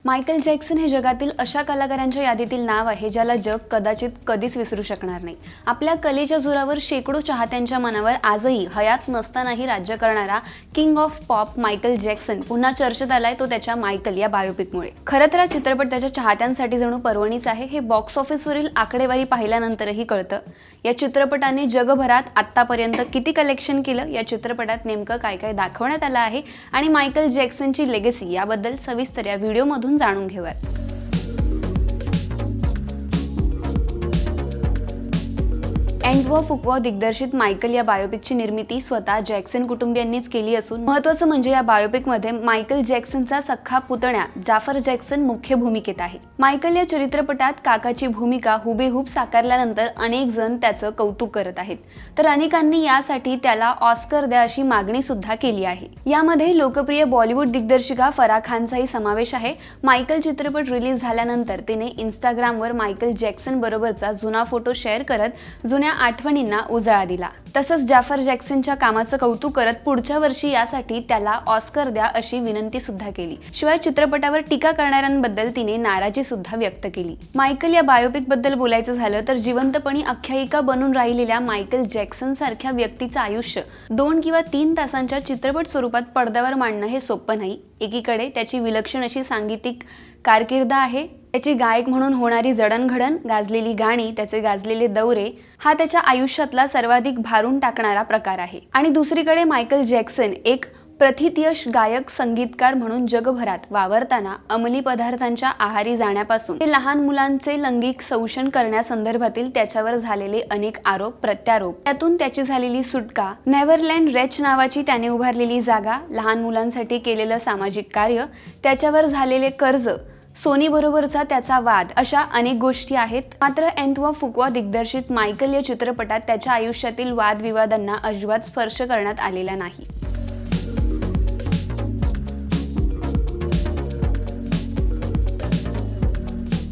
Michael Jackson हे जगातील अशा कलाकारांच्या यादीतील नाव आहे ज्याला जग कदाचित कधीच विसरू शकणार नाही। आपल्या कलेच्या जोरावर शेकडो चाहत्यांच्या मनावर आजही हयात नसतानाही राज्य करणारा king of pop Michael Jackson पुन्हा चर्चेत आलाय तो त्याच्या मायकल या बायोपिकमुळे। खरं तर हा चित्रपट त्याच्या चाहत्यांसाठी जणू पर्वणीच आहे हे बॉक्स ऑफिसवरील आकडेवारी पाहिल्यानंतरही कळतं। या चित्रपटाने जगभरात आतापर्यंत किती कलेक्शन केलं, या चित्रपटात नेमकं काय काय दाखवण्यात आलं आहे आणि मायकल जॅक्सनची लेगेसी याबद्दल सविस्तर या व्हिडिओमधून जाणून घेऊयात। अँटोआ फुकुआ दिग्दर्शित मायकल या बायोपिकची निर्मिती स्वतः जॅक्सन कुटुंबियांनीच केली असून महत्त्वाचं म्हणजे या बायोपिकमध्ये मायकल जॅक्सनचा सख्खा पुतण्या जाफर जॅक्सन मुख्य भूमिकेत आहे। मायकल या चित्रपटात काकाची भूमिका हुबेहूब साकारल्यानंतर अनेक जण त्याचं कौतुक करत आहेत, तर अनेकांनी यासाठी त्याला ऑस्कर द्या अशी मागणी सुद्धा केली आहे। यामध्ये लोकप्रिय बॉलिवूड दिग्दर्शिका फराह खानचाही समावेश आहे। मायकल चित्रपट रिलीज झाल्यानंतर तिने इंस्टाग्रामवर मायकल जॅक्सन बरोबरचा जुना फोटो शेअर करत जुन्या आठवणींना उजाळा दिला। तसंच जाफर जॅक्सनच्या कामाचं कौतुक करत पुढच्या वर्षी यासाठी त्याला ऑस्कर द्या अशी विनंती सुद्धा केली। शिवाय चित्रपटावर टीका करणाऱ्यांबद्दल तिने नाराजी सुद्धा व्यक्त केली। मायकल या बायोपिक बद्दल बोलायचं झालं तर जिवंतपणी आख्यायिका बनून राहिलेल्या मायकल जॅक्सन सारख्या व्यक्तीचं आयुष्य 2 किंवा 3 तासांच्या चित्रपट स्वरूपात पडद्यावर मांडणं हे सोपं नाही। एकीकडे त्याची विलक्षण अशी सांगीतिक कारकीर्द आहे, त्याची गायक म्हणून होणारी जडणघडण, गाजलेली गाणी, त्याचे गाजलेले दौरे हा त्याच्या आयुष्यातला सर्वाधिक भारून टाकणारा प्रकार आहे। आणि दुसरीकडे मायकल जॅक्सन एक प्रथितयश गायक संगीतकार म्हणून जगभरात वावरताना अंमली पदार्थांच्या आहारी जाण्यापासून ते लहान मुलांचे लैंगिक शोषण करण्यासंदर्भातील त्याच्यावर झालेले अनेक आरोप प्रत्यारोप, त्यातून त्याची झालेली सुटका, नेव्हरलँड रेच नावाची त्याने उभारलेली जागा, लहान मुलांसाठी केलेलं सामाजिक कार्य, त्याच्यावर झालेले कर्ज, सोनी बरोबरचा त्याचा वाद, अशा अनेक गोष्टी आहेत। मात्र अँटोआ फुकुआ दिग्दर्शित मायकल या चित्रपटात त्याच्या आयुष्यातील वादविवादांना अजिबात स्पर्श करण्यात आलेला नाही।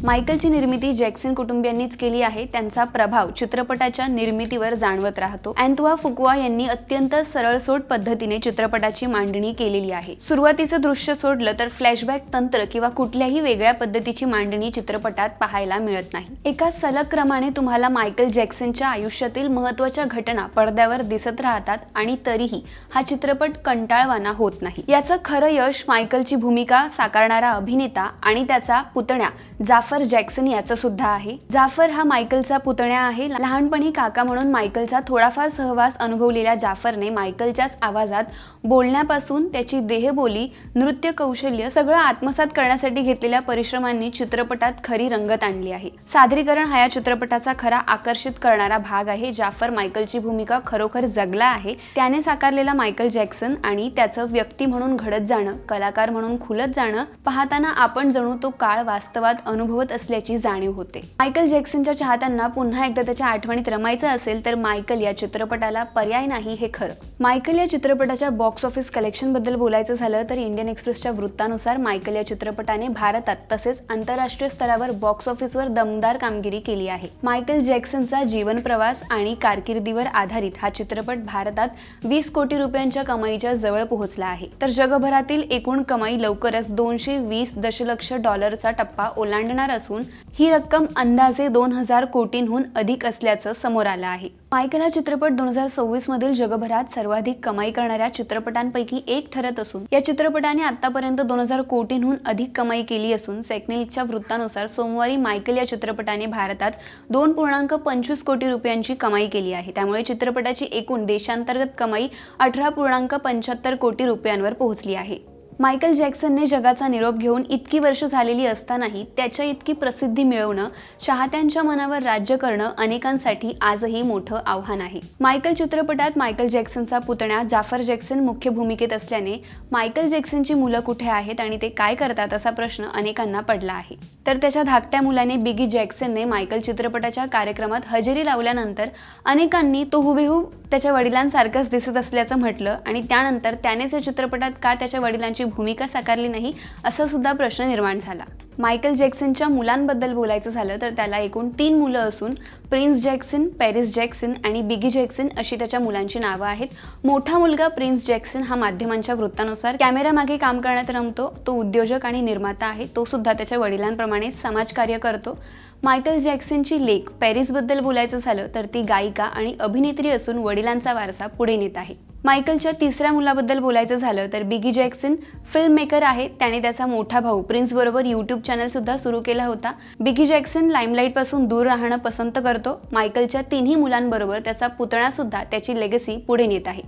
मायकलची निर्मिती जॅक्सन कुटुंबियांनीच केली आहे, त्यांचा प्रभाव चित्रपटाच्या निर्मितीवर जाणवत राहतो। अँटोआ फुकुआ यांनी अत्यंत सरळसोट पद्धतीने चित्रपटाची मांडणी केलेली आहे। सुरुवातीचं दृश्य सोडलं तर फ्लॅशबॅक तंत्र किंवा कुठल्याही वेगळ्या पद्धतीची मांडणी चित्रपटात पाहायला मिळत नाही। एका सलग क्रमाने तुम्हाला मायकल जॅक्सनच्या आयुष्यातील महत्त्वाच्या घटना पडद्यावर दिसत राहतात आणि तरीही हा चित्रपट कंटाळवाणा होत नाही। याचं खरं यश मायकलची भूमिका साकारणारा अभिनेता आणि त्याचा पुतण्या जाफर जॅक्सन याचं सुद्धा आहे। जाफर हा मायकलचा पुतण्या आहे। लहानपणी काका म्हणून मायकलचा थोडाफार सहवास अनुभवलेल्या जाफरने मायकलच्याच आवाजात बोलण्यापासून त्याची देहबोली, नृत्य कौशल्य सगळं आत्मसात करण्यासाठी घेतलेल्या परिश्रमांनी चित्रपटात खरी रंगत आणली आहे। सादरीकरण हा या चित्रपटाचा खरा आकर्षित करणारा भाग आहे। जाफर मायकलची भूमिका खरोखर जगला आहे। त्याने साकारलेला मायकल जॅक्सन आणि त्याचं व्यक्ती म्हणून घडत जाणं, कलाकार म्हणून खुलत जाणं पाहताना आपण जणू तो काळ वास्तवात अनुभवत असल्याची जाणीव होते। मायकल जॅक्सनच्या चाहत्यांना पुन्हा एकदा त्याच्या आठवणीत रमायचं असेल तर मायकल या चित्रपटाला पर्याय नाही हे खरं। मायकल या चित्रपटाच्या बॉक्स ऑफिस कलेक्शन बद्दल बोलायचं झालं तर इंडियन एक्सप्रेसच्या वृत्तानुसार मायकल या चित्रपटाने भारतात तसेच आंतरराष्ट्रीय स्तरावर बॉक्स ऑफिसवर दमदार कामगिरी केली आहे। मायकल जॅक्सनचा जीवन प्रवास आणि कारकिर्दीवर आधारित हा चित्रपट भारतात 20 कोटी रुपयांच्या कमाईच्या जवळ पोहोचला आहे, तर जगभरातील एकूण कमाई लवकरच 220 दशलक्ष डॉलरचा टप्पा ओलांडणार असून ही रक्कम अंदाजे 2000 कोटींहून अधिक असल्याचं समोर आलं आहे। मायकल हा चित्रपट 2026 मधील जगभरात सर्वाधिक कमाई करणाऱ्या चित्रपटांपैकी एक ठरत असून या चित्रपटाने आतापर्यंत 2000 कोटींहून अधिक कमाई केली असून सेकनेलच्या वृत्तानुसार सोमवारी मायकल या चित्रपटाने भारतात 2.25 कोटी रुपयांची कमाई केली आहे। त्यामुळे चित्रपटाची एकूण देशांतर्गत कमाई 18.75 कोटी रुपयांवर पोहोचली आहे। मायकल जॅक्सनने जगाचा निरोप घेऊन इतकी वर्ष झालेली असतानाही त्याच्या इतकी प्रसिद्धी मिळवणं, चाहत्यांच्या मनावर राज्य करणं अनेकांसाठी आजही मोठं आव्हान आहे। मायकल चित्रपटात मायकल जॅक्सनचा पुतण्या जाफर जॅक्सन मुख्य भूमिकेत असल्याने मायकल जॅक्सनची मुलं कुठे आहेत आणि ते काय करतात असा प्रश्न अनेकांना पडला आहे। तर त्याच्या धाकट्या मुलाने बिगी जॅक्सनने मायकल चित्रपटाच्या कार्यक्रमात हजेरी लावल्यानंतर अनेकांनी तो हुबेहूब त्याच्या वडिलांसारखाच दिसत असल्याचं म्हटलं आणि त्यानंतर त्यानेच या चित्रपटात का त्याच्या वडिलांची भूमिका साकारली नाही असा सुद्धा प्रश्न निर्माण झाला। मायकल जॅक्सनच्या मुलांबद्दल बोलायचं झालं तर त्याला एकूण 3 मुलं असून प्रिन्स जॅक्सन, पॅरिस जॅक्सन आणि बिगी जॅक्सन अशी त्याच्या मुलांची नावं आहेत. मोठा मुलगा प्रिन्स जॅक्सन हा माध्यमांच्या वृत्तानुसार कॅमेरामागे काम करण्यात रमतो. तो उद्योजक आणि निर्माता आहे. तो सुद्धा त्याच्या वडिलांप्रमाणे समाजकार्य करतो. मायकल जॅक्सनची लेक पॅरिसबद्दल बोलायचं झालं तर ती गायिका आणि अभिनेत्री असून वडिलांचा वारसा पुढे नेत आहे. मायकलच्या तिसऱ्या मुलाबद्दल बोलायचं झालं तर बिगी जॅक्सन फिल्म मेकर आहे. त्याने त्याचा मोठा भाऊ प्रिन्स बरोबर यूट्यूब चॅनल सुद्धा सुरू केला होता. बिगी जॅक्सन लाईमलाईटपासून दूर राहणं पसंत करतो. मायकलच्या 3ही मुलांबरोबर त्याचा पुतणा सुद्धा त्याची लेगसी पुढे नेत आहे.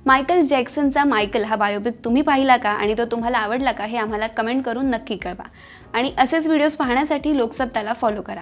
मायकल जॅक्सनचा मायकल हा बायोपिक तुम्ही पाहिला का आणि तो तुम्हाला आवडला का हे आम्हाला कमेंट करून नक्की कळवा. आणि असेच व्हिडिओज पाहण्यासाठी लोकसत्ताला फॉलो करा.